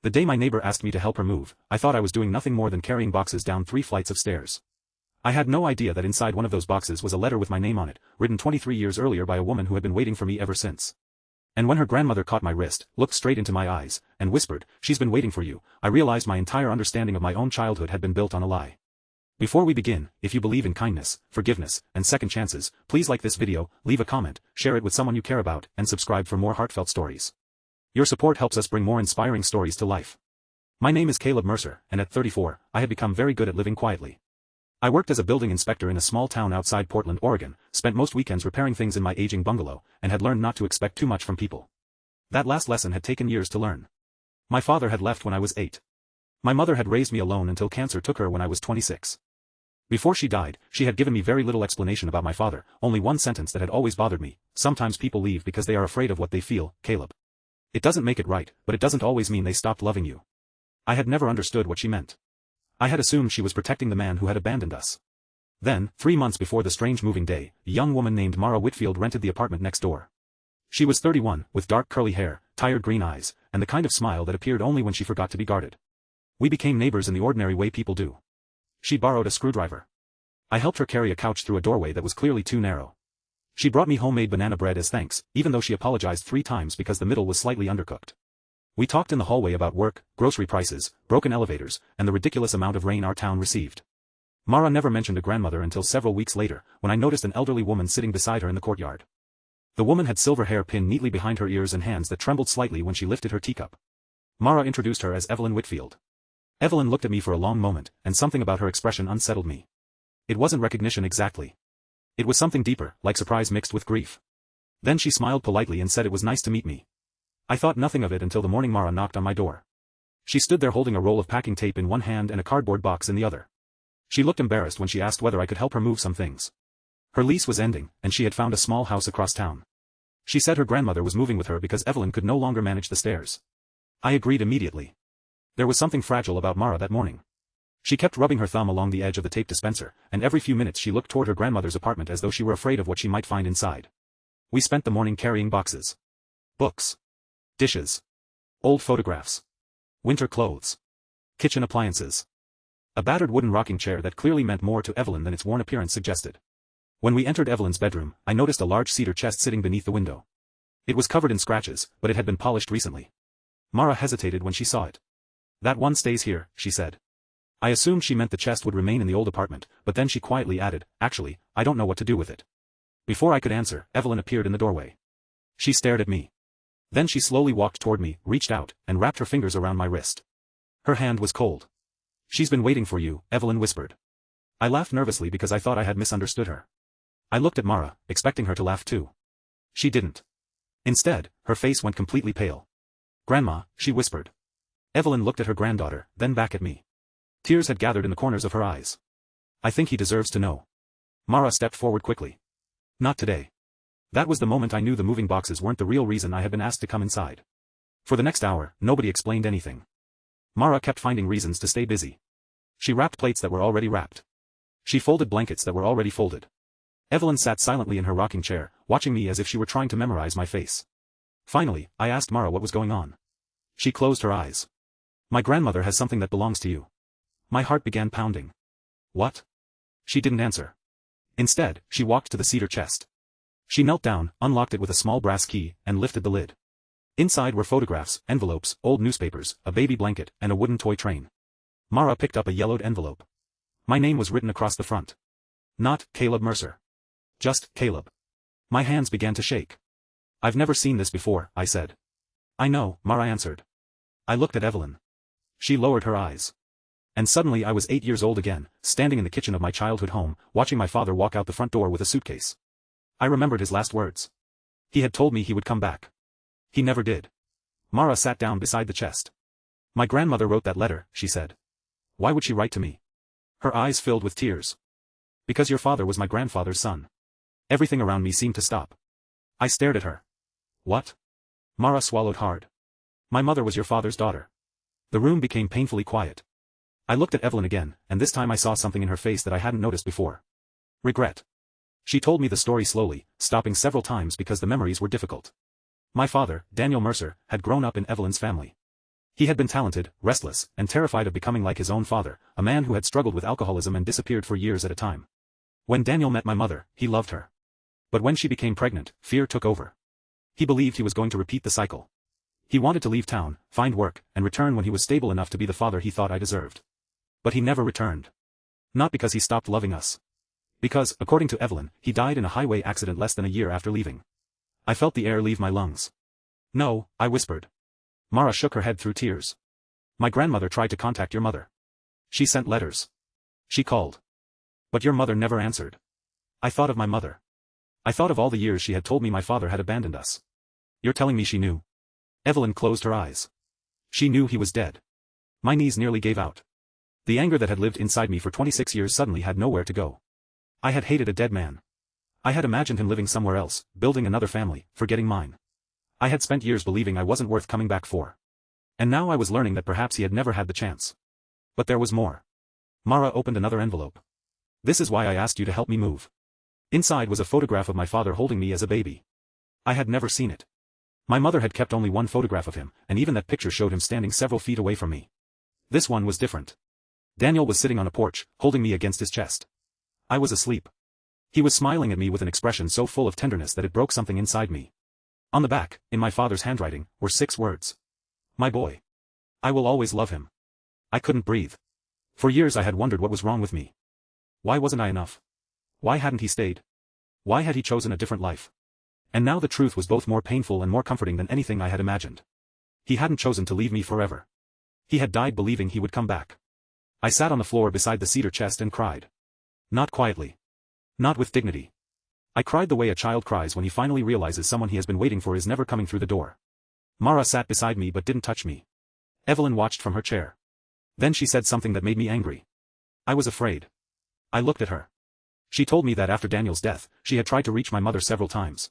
The day my neighbor asked me to help her move, I thought I was doing nothing more than carrying boxes down 3 flights of stairs. I had no idea that inside one of those boxes was a letter with my name on it, written 23 years earlier by a woman who had been waiting for me ever since. And when her grandmother caught my wrist, looked straight into my eyes, and whispered, "She's been waiting for you," I realized my entire understanding of my own childhood had been built on a lie. Before we begin, if you believe in kindness, forgiveness, and second chances, please like this video, leave a comment, share it with someone you care about, and subscribe for more heartfelt stories. Your support helps us bring more inspiring stories to life. My name is Caleb Mercer, and at 34, I had become very good at living quietly. I worked as a building inspector in a small town outside Portland, Oregon, spent most weekends repairing things in my aging bungalow, and had learned not to expect too much from people. That last lesson had taken years to learn. My father had left when I was 8. My mother had raised me alone until cancer took her when I was 26. Before she died, she had given me very little explanation about my father, only one sentence that had always bothered me: "Sometimes people leave because they are afraid of what they feel, Caleb. It doesn't make it right, but it doesn't always mean they stopped loving you." I had never understood what she meant. I had assumed she was protecting the man who had abandoned us. Then, 3 months before the strange moving day, a young woman named Mara Whitfield rented the apartment next door. She was 31, with dark curly hair, tired green eyes, and the kind of smile that appeared only when she forgot to be guarded. We became neighbors in the ordinary way people do. She borrowed a screwdriver. I helped her carry a couch through a doorway that was clearly too narrow. She brought me homemade banana bread as thanks, even though she apologized 3 times because the middle was slightly undercooked. We talked in the hallway about work, grocery prices, broken elevators, and the ridiculous amount of rain our town received. Mara never mentioned a grandmother until several weeks later, when I noticed an elderly woman sitting beside her in the courtyard. The woman had silver hair pinned neatly behind her ears and hands that trembled slightly when she lifted her teacup. Mara introduced her as Evelyn Whitfield. Evelyn looked at me for a long moment, and something about her expression unsettled me. It wasn't recognition exactly. It was something deeper, like surprise mixed with grief. Then she smiled politely and said it was nice to meet me. I thought nothing of it until the morning Mara knocked on my door. She stood there holding a roll of packing tape in one hand and a cardboard box in the other. She looked embarrassed when she asked whether I could help her move some things. Her lease was ending, and she had found a small house across town. She said her grandmother was moving with her because Evelyn could no longer manage the stairs. I agreed immediately. There was something fragile about Mara that morning. She kept rubbing her thumb along the edge of the tape dispenser, and every few minutes she looked toward her grandmother's apartment as though she were afraid of what she might find inside. We spent the morning carrying boxes. Books. Dishes. Old photographs. Winter clothes. Kitchen appliances. A battered wooden rocking chair that clearly meant more to Evelyn than its worn appearance suggested. When we entered Evelyn's bedroom, I noticed a large cedar chest sitting beneath the window. It was covered in scratches, but it had been polished recently. Mara hesitated when she saw it. "That one stays here," she said. I assumed she meant the chest would remain in the old apartment, but then she quietly added, "Actually, I don't know what to do with it." Before I could answer, Evelyn appeared in the doorway. She stared at me. Then she slowly walked toward me, reached out, and wrapped her fingers around my wrist. Her hand was cold. "She's been waiting for you," Evelyn whispered. I laughed nervously because I thought I had misunderstood her. I looked at Mara, expecting her to laugh too. She didn't. Instead, her face went completely pale. "Grandma," she whispered. Evelyn looked at her granddaughter, then back at me. Tears had gathered in the corners of her eyes. "I think he deserves to know." Mara stepped forward quickly. "Not today." That was the moment I knew the moving boxes weren't the real reason I had been asked to come inside. For the next hour, nobody explained anything. Mara kept finding reasons to stay busy. She wrapped plates that were already wrapped. She folded blankets that were already folded. Evelyn sat silently in her rocking chair, watching me as if she were trying to memorize my face. Finally, I asked Mara what was going on. She closed her eyes. "My grandmother has something that belongs to you." My heart began pounding. "What?" She didn't answer. Instead, she walked to the cedar chest. She knelt down, unlocked it with a small brass key, and lifted the lid. Inside were photographs, envelopes, old newspapers, a baby blanket, and a wooden toy train. Mara picked up a yellowed envelope. My name was written across the front. Not Caleb Mercer. Just Caleb. My hands began to shake. "I've never seen this before," I said. "I know," Mara answered. I looked at Evelyn. She lowered her eyes. And suddenly I was 8 years old again, standing in the kitchen of my childhood home, watching my father walk out the front door with a suitcase. I remembered his last words. He had told me he would come back. He never did. Mara sat down beside the chest. "My grandmother wrote that letter," she said. "Why would she write to me?" Her eyes filled with tears. "Because your father was my grandfather's son." Everything around me seemed to stop. I stared at her. "What?" Mara swallowed hard. "My mother was your father's daughter." The room became painfully quiet. I looked at Evelyn again, and this time I saw something in her face that I hadn't noticed before. Regret. She told me the story slowly, stopping several times because the memories were difficult. My father, Daniel Mercer, had grown up in Evelyn's family. He had been talented, restless, and terrified of becoming like his own father, a man who had struggled with alcoholism and disappeared for years at a time. When Daniel met my mother, he loved her. But when she became pregnant, fear took over. He believed he was going to repeat the cycle. He wanted to leave town, find work, and return when he was stable enough to be the father he thought I deserved. But he never returned. Not because he stopped loving us. Because, according to Evelyn, he died in a highway accident less than a year after leaving. I felt the air leave my lungs. No, I whispered. Mara shook her head through tears. My grandmother tried to contact your mother. She sent letters. She called. But your mother never answered. I thought of my mother. I thought of all the years she had told me my father had abandoned us. You're telling me she knew? Evelyn closed her eyes. She knew he was dead. My knees nearly gave out. The anger that had lived inside me for 26 years suddenly had nowhere to go. I had hated a dead man. I had imagined him living somewhere else, building another family, forgetting mine. I had spent years believing I wasn't worth coming back for. And now I was learning that perhaps he had never had the chance. But there was more. Mara opened another envelope. This is why I asked you to help me move. Inside was a photograph of my father holding me as a baby. I had never seen it. My mother had kept only one photograph of him, and even that picture showed him standing several feet away from me. This one was different. Daniel was sitting on a porch, holding me against his chest. I was asleep. He was smiling at me with an expression so full of tenderness that it broke something inside me. On the back, in my father's handwriting, were 6 words. My boy. I will always love him. I couldn't breathe. For years I had wondered what was wrong with me. Why wasn't I enough? Why hadn't he stayed? Why had he chosen a different life? And now the truth was both more painful and more comforting than anything I had imagined. He hadn't chosen to leave me forever. He had died believing he would come back. I sat on the floor beside the cedar chest and cried. Not quietly. Not with dignity. I cried the way a child cries when he finally realizes someone he has been waiting for is never coming through the door. Mara sat beside me but didn't touch me. Evelyn watched from her chair. Then she said something that made me angry. I was afraid. I looked at her. She told me that after Daniel's death, she had tried to reach my mother several times.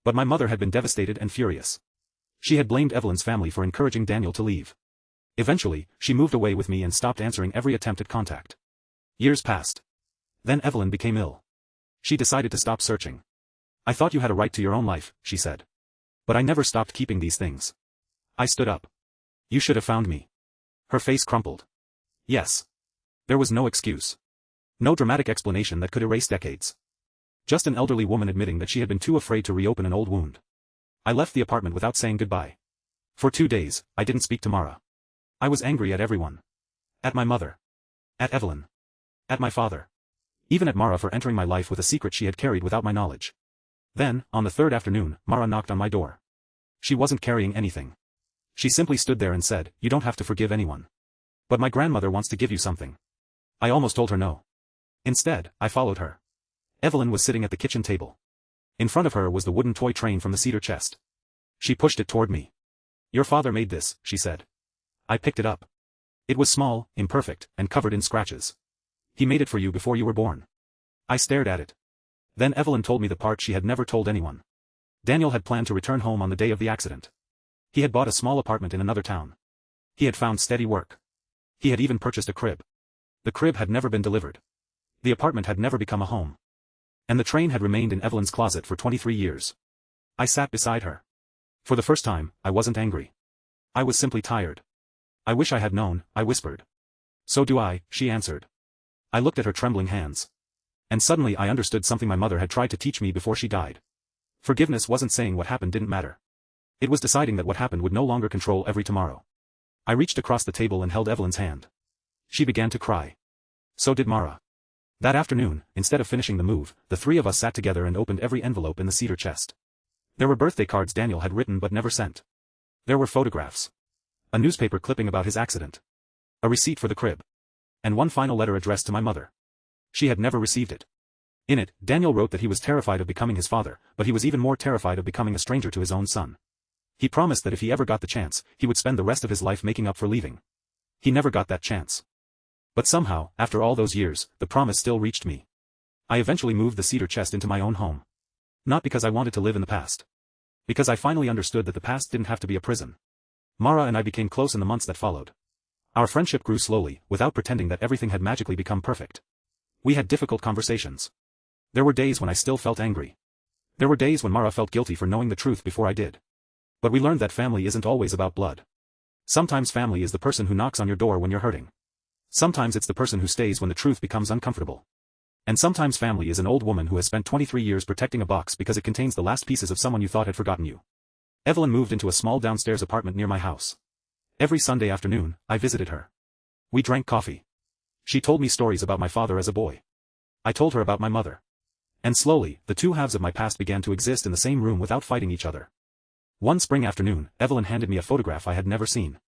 But my mother had been devastated and furious. She had blamed Evelyn's family for encouraging Daniel to leave. Eventually, she moved away with me and stopped answering every attempt at contact. Years passed. Then Evelyn became ill. She decided to stop searching. I thought you had a right to your own life, she said. But I never stopped keeping these things. I stood up. You should have found me. Her face crumpled. Yes. There was no excuse. No dramatic explanation that could erase decades. Just an elderly woman admitting that she had been too afraid to reopen an old wound. I left the apartment without saying goodbye. For 2 days, I didn't speak to Mara. I was angry at everyone. At my mother. At Evelyn. At my father. Even at Mara for entering my life with a secret she had carried without my knowledge. Then, on the 3rd afternoon, Mara knocked on my door. She wasn't carrying anything. She simply stood there and said, "You don't have to forgive anyone. But my grandmother wants to give you something." I almost told her no. Instead, I followed her. Evelyn was sitting at the kitchen table. In front of her was the wooden toy train from the cedar chest. She pushed it toward me. "Your father made this," she said. I picked it up. It was small, imperfect, and covered in scratches. "He made it for you before you were born." I stared at it. Then Evelyn told me the part she had never told anyone. Daniel had planned to return home on the day of the accident. He had bought a small apartment in another town. He had found steady work. He had even purchased a crib. The crib had never been delivered. The apartment had never become a home. And the train had remained in Evelyn's closet for 23 years. I sat beside her. For the first time, I wasn't angry. I was simply tired. "I wish I had known," I whispered. "So do I," she answered. I looked at her trembling hands. And suddenly I understood something my mother had tried to teach me before she died. Forgiveness wasn't saying what happened didn't matter. It was deciding that what happened would no longer control every tomorrow. I reached across the table and held Evelyn's hand. She began to cry. So did Mara. That afternoon, instead of finishing the move, the 3 of us sat together and opened every envelope in the cedar chest. There were birthday cards Daniel had written but never sent. There were photographs. A newspaper clipping about his accident. A receipt for the crib. And one final letter addressed to my mother. She had never received it. In it, Daniel wrote that he was terrified of becoming his father, but he was even more terrified of becoming a stranger to his own son. He promised that if he ever got the chance, he would spend the rest of his life making up for leaving. He never got that chance. But somehow, after all those years, the promise still reached me. I eventually moved the cedar chest into my own home. Not because I wanted to live in the past. Because I finally understood that the past didn't have to be a prison. Mara and I became close in the months that followed. Our friendship grew slowly, without pretending that everything had magically become perfect. We had difficult conversations. There were days when I still felt angry. There were days when Mara felt guilty for knowing the truth before I did. But we learned that family isn't always about blood. Sometimes family is the person who knocks on your door when you're hurting. Sometimes it's the person who stays when the truth becomes uncomfortable. And sometimes family is an old woman who has spent 23 years protecting a box because it contains the last pieces of someone you thought had forgotten you. Evelyn moved into a small downstairs apartment near my house. Every Sunday afternoon, I visited her. We drank coffee. She told me stories about my father as a boy. I told her about my mother. And slowly, the two halves of my past began to exist in the same room without fighting each other. One spring afternoon, Evelyn handed me a photograph I had never seen.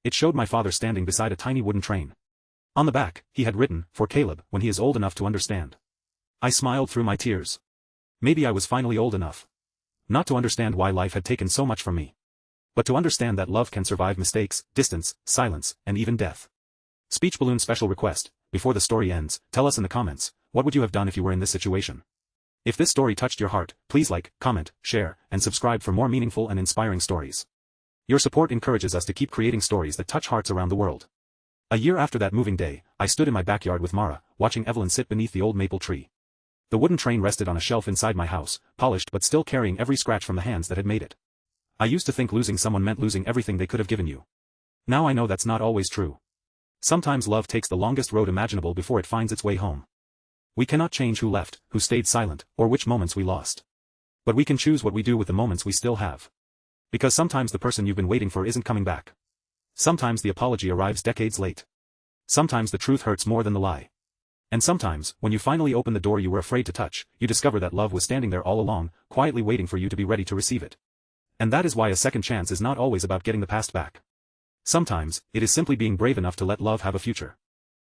It showed my father standing beside a tiny wooden train. On the back, he had written, "For Caleb, when he is old enough to understand." I smiled through my tears. Maybe I was finally old enough. Not to understand why life had taken so much from me. But to understand that love can survive mistakes, distance, silence, and even death. Speech balloon special request: before the story ends, tell us in the comments, what would you have done if you were in this situation? If this story touched your heart, please like, comment, share, and subscribe for more meaningful and inspiring stories. Your support encourages us to keep creating stories that touch hearts around the world. A year after that moving day, I stood in my backyard with Mara, watching Evelyn sit beneath the old maple tree. The wooden train rested on a shelf inside my house, polished but still carrying every scratch from the hands that had made it. I used to think losing someone meant losing everything they could have given you. Now I know that's not always true. Sometimes love takes the longest road imaginable before it finds its way home. We cannot change who left, who stayed silent, or which moments we lost. But we can choose what we do with the moments we still have. Because sometimes the person you've been waiting for isn't coming back. Sometimes the apology arrives decades late. Sometimes the truth hurts more than the lie. And sometimes, when you finally open the door you were afraid to touch, you discover that love was standing there all along, quietly waiting for you to be ready to receive it. And that is why a second chance is not always about getting the past back. Sometimes, it is simply being brave enough to let love have a future.